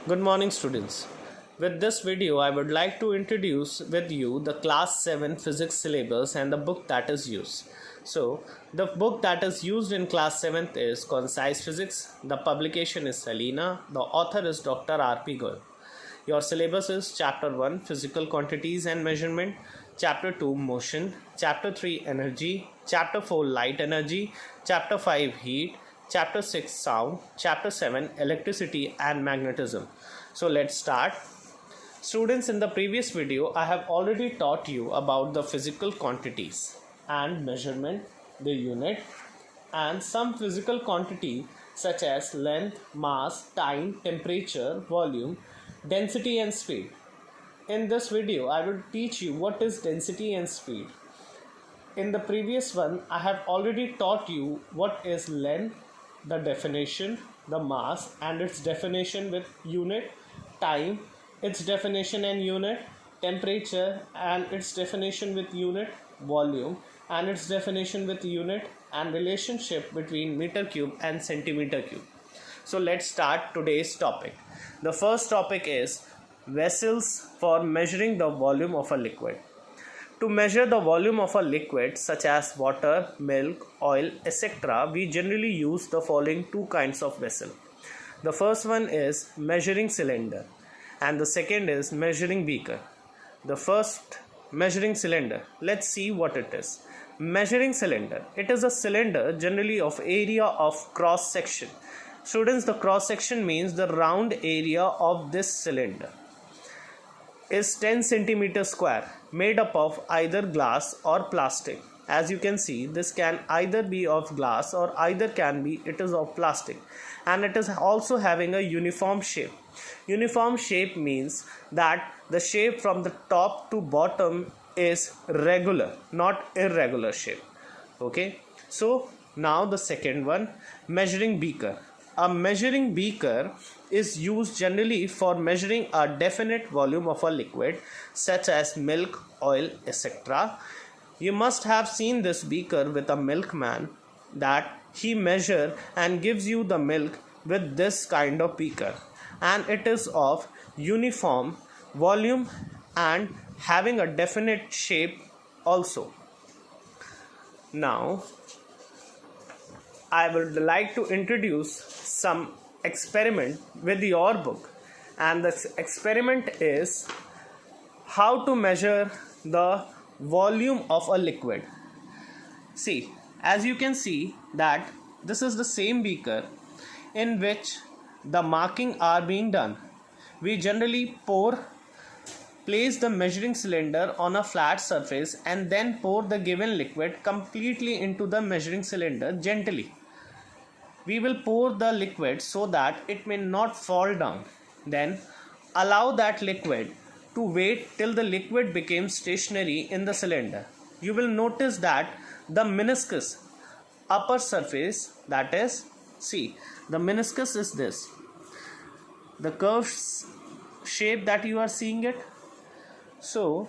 Good morning, students. With this video, I would like to introduce with you the class 7 physics syllabus and the book that is used. So, the book that is used in class 7th is Concise Physics. The publication is Salina. The author is Dr. R.P. Goyal. Your syllabus is Chapter 1 Physical Quantities and Measurement, Chapter 2 Motion, Chapter 3 Energy, Chapter 4 Light Energy, Chapter 5 Heat, Chapter 6 Sound, Chapter 7 Electricity and Magnetism. So let's start. Students, in the previous video I have already taught you about the physical quantities and measurement, the unit, and some physical quantity such as length, mass, time, temperature, volume, density and speed. In this video I will teach you what is density and speed. In the previous one I have already taught you what is length, the definition, the mass and its definition with unit, time, its definition and unit, temperature and its definition with unit, volume and its definition with unit, and relationship between meter cube and centimeter cube. So let's start today's topic. The first topic is vessels for measuring the volume of a liquid. To measure the volume of a liquid such as water, milk, oil, etc., we generally use the following two kinds of vessel. The first one is measuring cylinder and the second is measuring beaker. The first, measuring cylinder, let's see what it is. Measuring cylinder, it is a cylinder generally of area of cross section. Students, the cross section means the round area of this cylinder is 10 centimeter square, made up of either glass or plastic. As you can see, this can either be of glass or either can be it is of plastic, and it is also having a uniform shape. Uniform shape means that the shape from the top to bottom is regular, not irregular shape. Okay, so now the second one, measuring beaker. A measuring beaker is used generally for measuring a definite volume of a liquid such as milk, oil, etc. You must have seen this beaker with a milkman, that he measures and gives you the milk with this kind of beaker, and it is of uniform volume and having a definite shape also. Now I would like to introduce some experiment with your book, and this experiment is how to measure the volume of a liquid. See, as you can see that this is the same beaker in which the marking are being done. We generally place the measuring cylinder on a flat surface and then pour the given liquid completely into the measuring cylinder gently. We will pour the liquid so that it may not fall down. Then allow that liquid to wait till the liquid becomes stationary in the cylinder. You will notice that the meniscus upper surface, that is, see, the meniscus is this. The curved shape that you are seeing it. So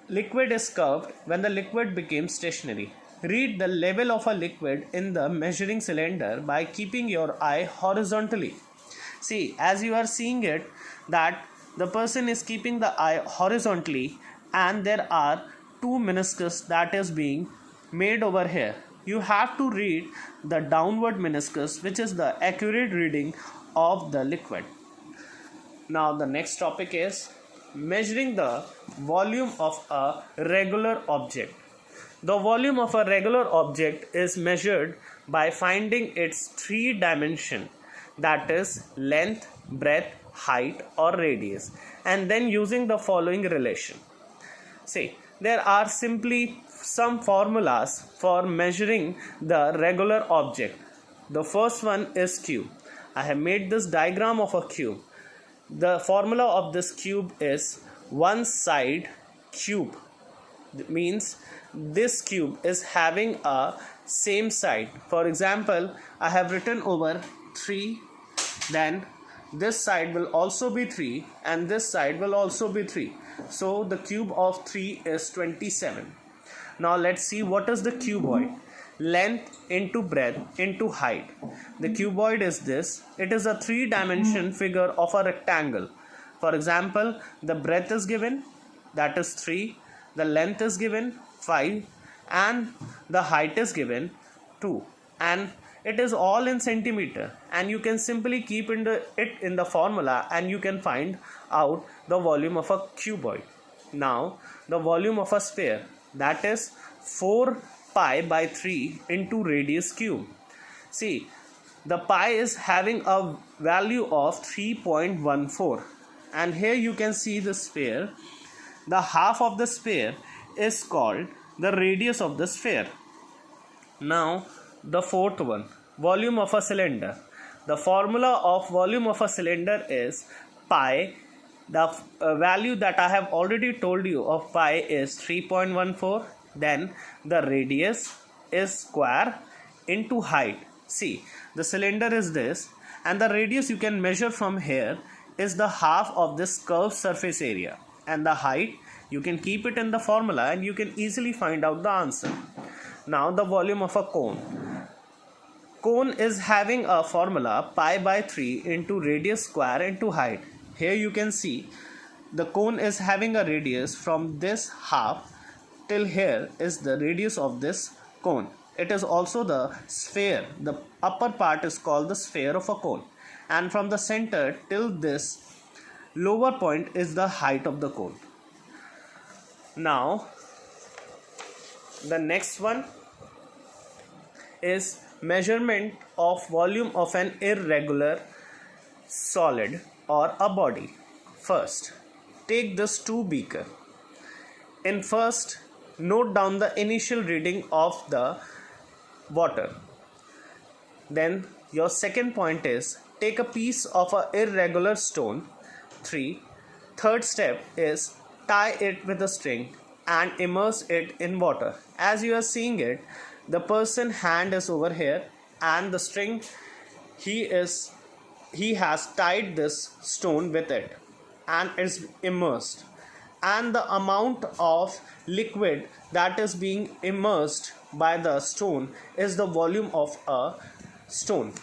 liquid is curved when the liquid becomes stationary. Read the level of a liquid in the measuring cylinder by keeping your eye horizontally. See, as you are seeing it, that the person is keeping the eye horizontally and there are two meniscus that is being made over here. You have to read the downward meniscus, which is the accurate reading of the liquid. Now the next topic is measuring the volume of a regular object. The volume of a regular object is measured by finding its three dimension, that is length, breadth, height or radius, and then using the following relation. See, there are simply some formulas for measuring the regular object. The first one is cube. I have made this diagram of a cube. The formula of this cube is one side cube. That means this cube is having a same side. For example, I have written over 3, then this side will also be 3 and this side will also be 3. So the cube of 3 is 27. Now let's see what is the cuboid. length into breadth into height. The cuboid is this. It is a three-dimension figure of a rectangle. For example, the breadth is given, that is 3, the length is given 5, and the height is given 2, and it is all in centimeter, and you can simply keep it in the formula and you can find out the volume of a cuboid. Now the volume of a sphere, that is 4 pi by 3 into radius cube. See, the pi is having a value of 3.14, and here you can see the sphere. The half of the sphere is called the radius of the sphere. Now the fourth one, volume of a cylinder. The formula of volume of a cylinder is pi. The value that I have already told you of pi is 3.14. Then the radius is square into height. See, the cylinder is this, and the radius you can measure from here is the half of this curved surface area, and the height you can keep it in the formula and you can easily find out the answer. Now the volume of a cone. Cone is having a formula pi by 3 into radius square into height. Here you can see the cone is having a radius from this half till here is the radius of this cone. It is also the sphere. The upper part is called the sphere of a cone, and from the center till this lower point is the height of the cone. Now the next one is measurement of volume of an irregular solid or a body. First, take this 2 beaker. In first, note down the initial reading of the water. Then your second point is take a piece of a irregular stone. 3. Third step is tie it with a string and immerse it in water. As you are seeing it, the person hand is over here, and the string he has tied this stone with it and is immersed, and the amount of liquid that is being immersed by the stone is the volume of a stone.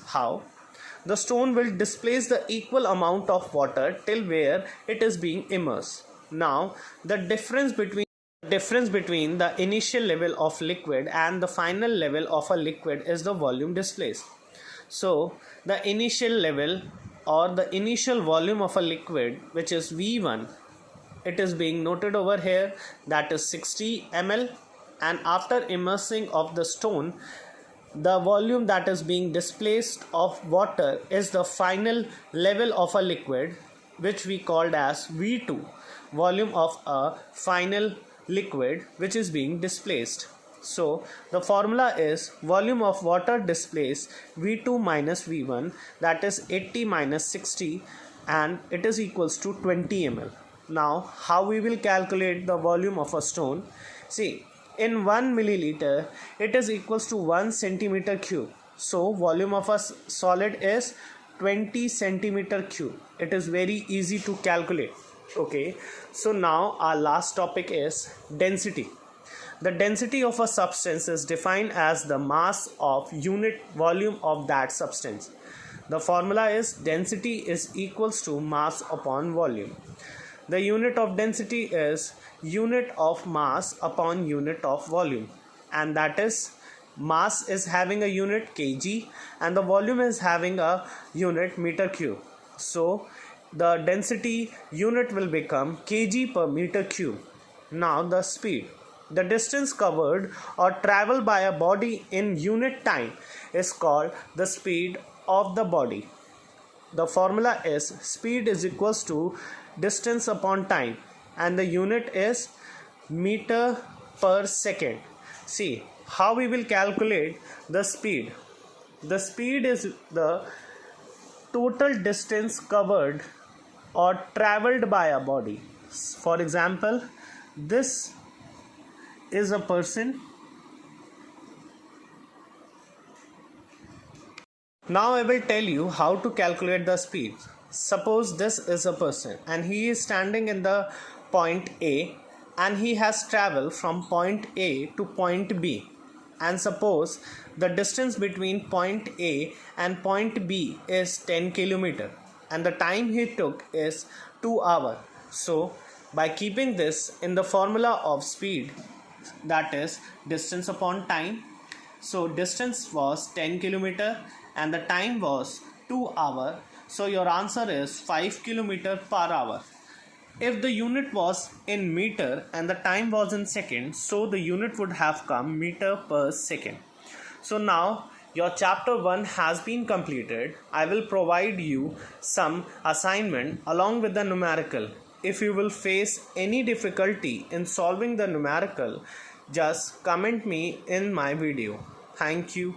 How? The stone will displace the equal amount of water till where it is being immersed. Now the difference between the initial level of liquid and the final level of a liquid is the volume displaced. So the initial level or the initial volume of a liquid, which is V1, it is being noted over here, that is 60 ml, and after immersing of the stone, the volume that is being displaced of water is the final level of a liquid, which we called as V2, volume of a final liquid which is being displaced. So the formula is volume of water displaced V2 minus V1, that is 80 minus 60, and it is equals to 20 ml. Now how we will calculate the volume of a stone? See, in 1 milliliter it is equals to 1 centimeter cube. So volume of a solid is 20 centimeter cube. It is very easy to calculate. Okay, so now our last topic is density. The density of a substance is defined as the mass of unit volume of that substance. The formula is density is equals to mass upon volume. The unit of density is unit of mass upon unit of volume, and that is mass is having a unit kg and the volume is having a unit meter cube. So the density unit will become kg per meter cube. Now the speed. The distance covered or traveled by a body in unit time is called the speed of the body. The formula is speed is equals to distance upon time, and the unit is meter per second. See how we will calculate the speed. The speed is the total distance covered or traveled by a body. For example, this is a person. Now I will tell you how to calculate the speed. Suppose this is a person and he is standing in the point A and he has traveled from point A to point B. and suppose the distance between point A and point B is 10 kilometer and the time he took is 2 hours. So by keeping this in the formula of speed, that is distance upon time, so distance was 10 kilometer and the time was 2 hours. So your answer is 5 kilometer per hour. If the unit was in meter and the time was in seconds, so the unit would have come meter per second. So now your chapter 1 has been completed. I will provide you some assignment along with the numerical. If you will face any difficulty in solving the numerical, just comment me in my video. Thank you.